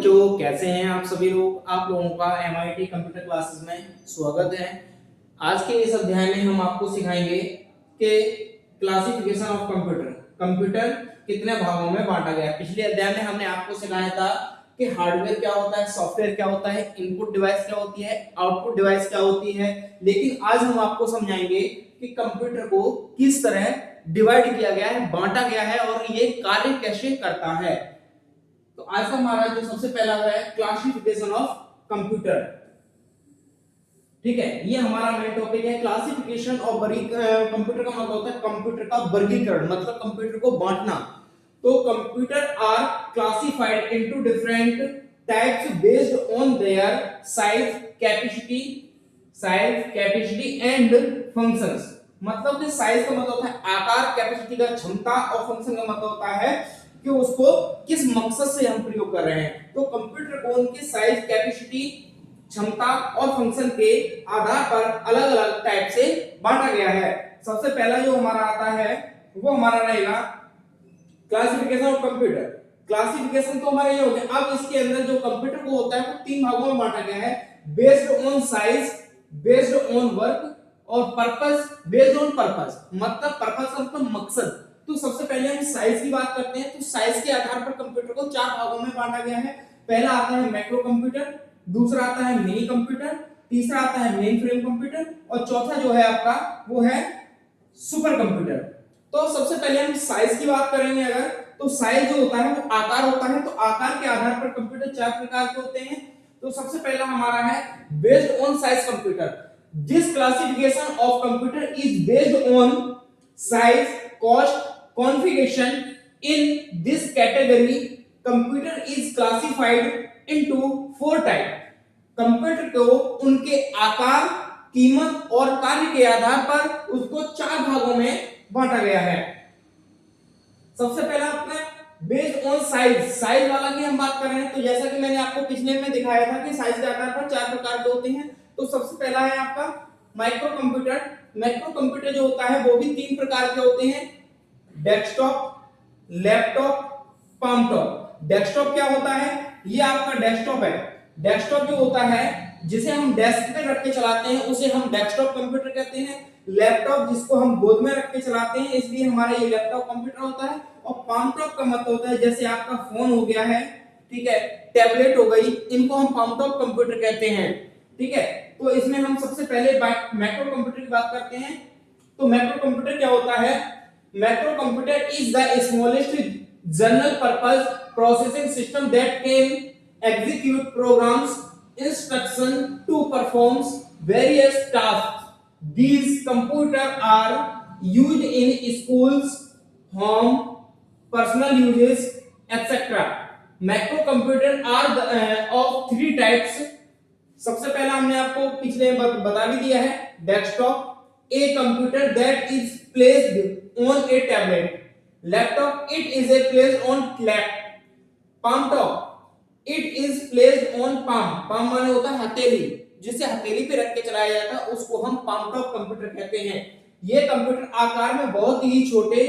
बच्चों, कैसे हैं आप सभी लोग। आप लोगों का MIT कंप्यूटर क्लासेस में स्वागत है। आज के इस अध्याय में हम आपको सिखाएंगे कि क्लासिफिकेशन ऑफ कंप्यूटर, कंप्यूटर कितने भागों में बांटा गया है। पिछले अध्याय में हमने आपको सिखाया था कि हार्डवेयर क्या होता है, सॉफ्टवेयर क्या होता है, इनपुट डिवाइस क्या होती है, आउटपुट डिवाइस क्या होती है। लेकिन आज हम आपको समझाएंगे कि कंप्यूटर को किस तरह डिवाइड किया गया है, बांटा गया है और ये कार्य कैसे करता है। तो आज का हमारा जो सबसे पहला है क्लासिफिकेशन ऑफ कंप्यूटर। ठीक है, ये हमारा मेन टॉपिक है। क्लासिफिकेशन ऑफ कंप्यूटर का मतलब होता है कंप्यूटर का वर्गीकरण, मतलब कंप्यूटर को बांटना। तो computer are classified into different types based on their size, capacity and functions. मतलब कि साइज का मतलब होता है आकार, कैपेसिटी का क्षमता, और फंक्शन का मतलब होता है कि उसको किस मकसद से हम प्रयोग कर रहे हैं। तो कंप्यूटर को उनके साइज, कैपेसिटी, क्षमता और फंक्शन के आधार पर अलग अलग टाइप से बांटा गया है। सबसे पहला जो हमारा आता है वो हमारा रहेगा क्लासिफिकेशन ऑफ कंप्यूटर। क्लासिफिकेशन तो हमारा ये हो गया। अब इसके अंदर जो कंप्यूटर को होता है वो तीन भागों में बांटा गया है, based on size, based on work और पर्पस बेस्ड ऑन पर्पस। मतलब पर्पस का मतलब मकसद। तो सबसे पहले हम साइज की बात करते हैं। तो साइज के आधार पर कंप्यूटर को चार भागों में बांटा गया है। पहला आता है मैक्रो कंप्यूटर, दूसरा आता है मिनी कंप्यूटर, तीसरा आता है मेन फ्रेम कंप्यूटर और चौथा जो है आपका वो है सुपर कंप्यूटर। तो सबसे पहले हम साइज की बात करेंगे अगर, तो साइज जो होता है वो आकार होता है। तो आकार के आधार पर कंप्यूटर चार प्रकार के होते हैं। तो सबसे पहला हमारा है based on size computer. This classification of computer is based on size, cost, configuration. In this category, computer is classified into four type. Computer को उनके आकार, कीमत और कार्य के आधार पर उसको चार भागों में बांटा गया है। सबसे पहला अपना बेस्ड ऑन साइज, साइज वाला की हम बात कर रहे हैं। तो जैसा कि मैंने आपको पिछले में दिखाया था कि साइज के आधार पर चार प्रकार के होते हैं। तो सबसे पहला है आपका माइक्रो कंप्यूटर। माइक्रो कंप्यूटर जो होता है वो भी तीन प्रकार के होते हैं, डेस्कटॉप, लैपटॉप, पामटॉप। डेस्कटॉप क्या होता है? ये आपका डेस्कटॉप है। डेस्कटॉप जो होता है जिसे हम डेस्क पे रख के चलाते हैं उसे हम डेस्कटॉप कंप्यूटर कहते हैं। लैपटॉप जिसको हम गोद में रख के चलाते हैं इसलिए हमारा ये लैपटॉप कंप्यूटर होता है। और पामटॉप का मतलब होता है जैसे आपका फोन हो गया है, ठीक है, टैबलेट हो गई, इनको हम पामटॉप कंप्यूटर कहते हैं। ठीक है, तो इसमें हम सबसे पहले मैक्रो कंप्यूटर की बात करते हैं। तो मैक्रो कंप्यूटर क्या होता है? Microcomputer is the smallest general purpose processing system that can execute programs, instruction to perform various tasks. These computers are used in schools, home, personal uses, etc. Microcomputer are of three types. सबसे पहला हमने आपको पिछले बता भी दिया है, desktop, a computer that is placed on a tablet. Laptop, it is a placed on palm. It is placed on palm. palm माने होता है हथेली, जिसे हथेली पे रख के चलाया जाता है उसको हम palm top कंप्यूटर कहते हैं। ये कंप्यूटर आकार में बहुत ही छोटे,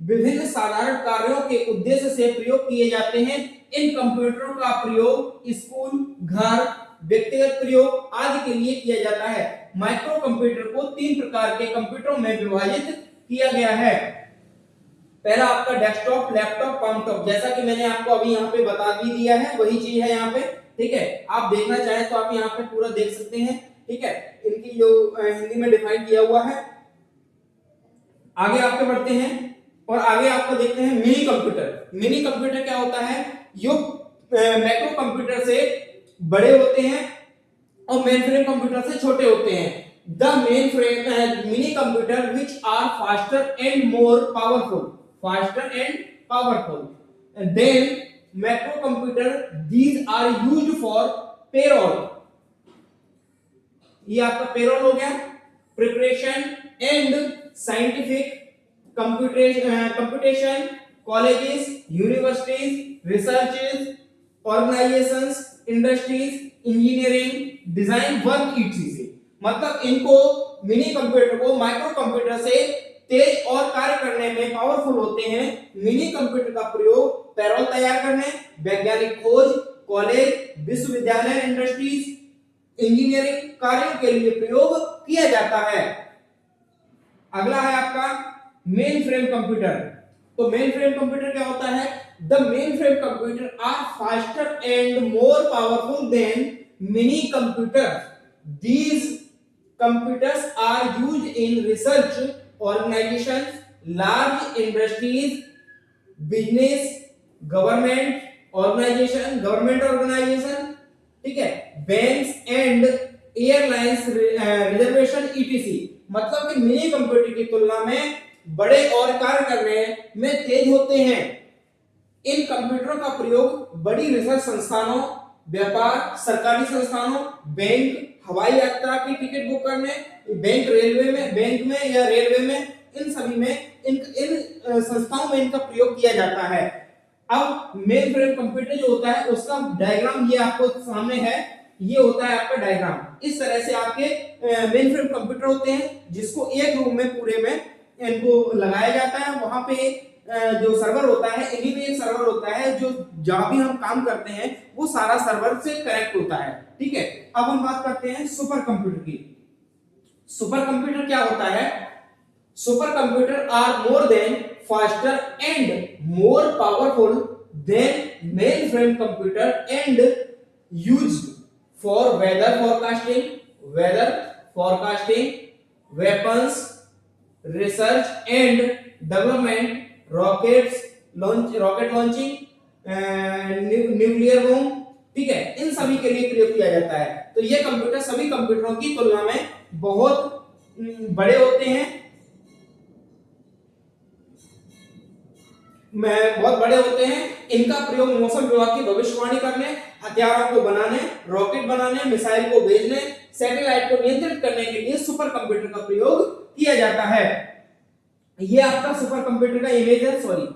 विभिन्न साधारण कार्यों के उद्देश्य से प्रयोग किए जाते हैं। इन कंप्यूटरों का प्रयोग स्कूल, घर, व्यक्तिगत प्रयोग आदि के लिए किया जाता है। माइक्रो कंप्यूटर को तीन प्रकार के कंप्यूटरों में विभाजित किया गया है। पहला आपका डेस्कटॉप, लैपटॉप, पामटॉप। जैसा कि मैंने आपको अभी यहाँ पे बता भी दिया है वही चीज है यहाँ पे। ठीक है, आप देखना चाहें तो आप यहाँ पे पूरा देख सकते हैं। ठीक है, इनकी जो हिंदी में डिफाइन किया हुआ है। आगे आपके बढ़ते हैं और आगे आपको देखते हैं मिनी कंप्यूटर। मिनी कंप्यूटर क्या होता है? जो मैक्रो कंप्यूटर से बड़े होते हैं और मेन फ्रेम कंप्यूटर से छोटे होते हैं। The main frame mini computer which are faster and more powerful than macro computer, these are used for payroll. ये आपका पेरोल हो गया, preparation and scientific computation, colleges, universities, researches, organisations, industries, engineering, design work its. मतलब इनको mini computer को micro computer से तेज और कार्य करने में पावरफुल होते हैं। मिनी कंप्यूटर का प्रयोग पेरोल तैयार करने, वैज्ञानिक खोज, कॉलेज, विश्वविद्यालय, इंडस्ट्रीज, इंजीनियरिंग कार्यों के लिए प्रयोग किया जाता है। अगला है आपका मेन फ्रेम कंप्यूटर। तो मेन फ्रेम कंप्यूटर क्या होता है? The main frame computer are faster and more powerful than mini computer. These computers are used in research organizations, large industries, business, government organization, ठीक है, banks and airlines, reservation etc। मतलब कि mini computer की तुलना में बड़े और कार्य करने में तेज होते हैं। इन कंप्यूटरों का प्रयोग बड़ी रिसर्च संस्थानों, व्यापार, सरकारी संस्थानों, बैंक, हवाई यात्रा की टिकट बुक करने, बैंक में या रेलवे में, इन सभी में इन संस्थाओं में इनका प्रयोग किया जाता है। अब मेन फ्रेम कंप्यूटर जो होता है उसका डायग्राम ये आपको सामने है, ये होता है आपका डायग्राम। इस तरह से आपके मेन फ्रेम कंप्यूटर होते हैं जिसको एक रूम में पूरे में इनको लगाया जाता है। वहां पे जो सर्वर होता है, इन्हीं में एक सर्वर होता है जो जहां भी हम काम करते हैं वो सारा सर्वर से कनेक्ट होता है, ठीक है। अब हम बात करते हैं सुपर कंप्यूटर की। सुपर कंप्यूटर क्या होता है? Super computer are more than faster and more powerful than main frame computer and used for weather forecasting, weapons, research and development, rocket launching, nuclear bomb, ठीक है, इन सभी के लिए प्रयोग किया जाता है। तो ये कंप्यूटर सभी कंप्यूटरों की तुलना में बहुत बड़े होते हैं, इनका प्रयोग मौसम विभाग की भविष्यवाणी करने, हथियारों को बनाने, रॉकेट बनाने, मिसाइल को भेजने, सैटेलाइट को नियंत्रित करने के लिए सुपर कंप्यूटर का प्रयोग किया जाता है। ये आपका सुपर कंप्यूटर का इमेज है, सॉरी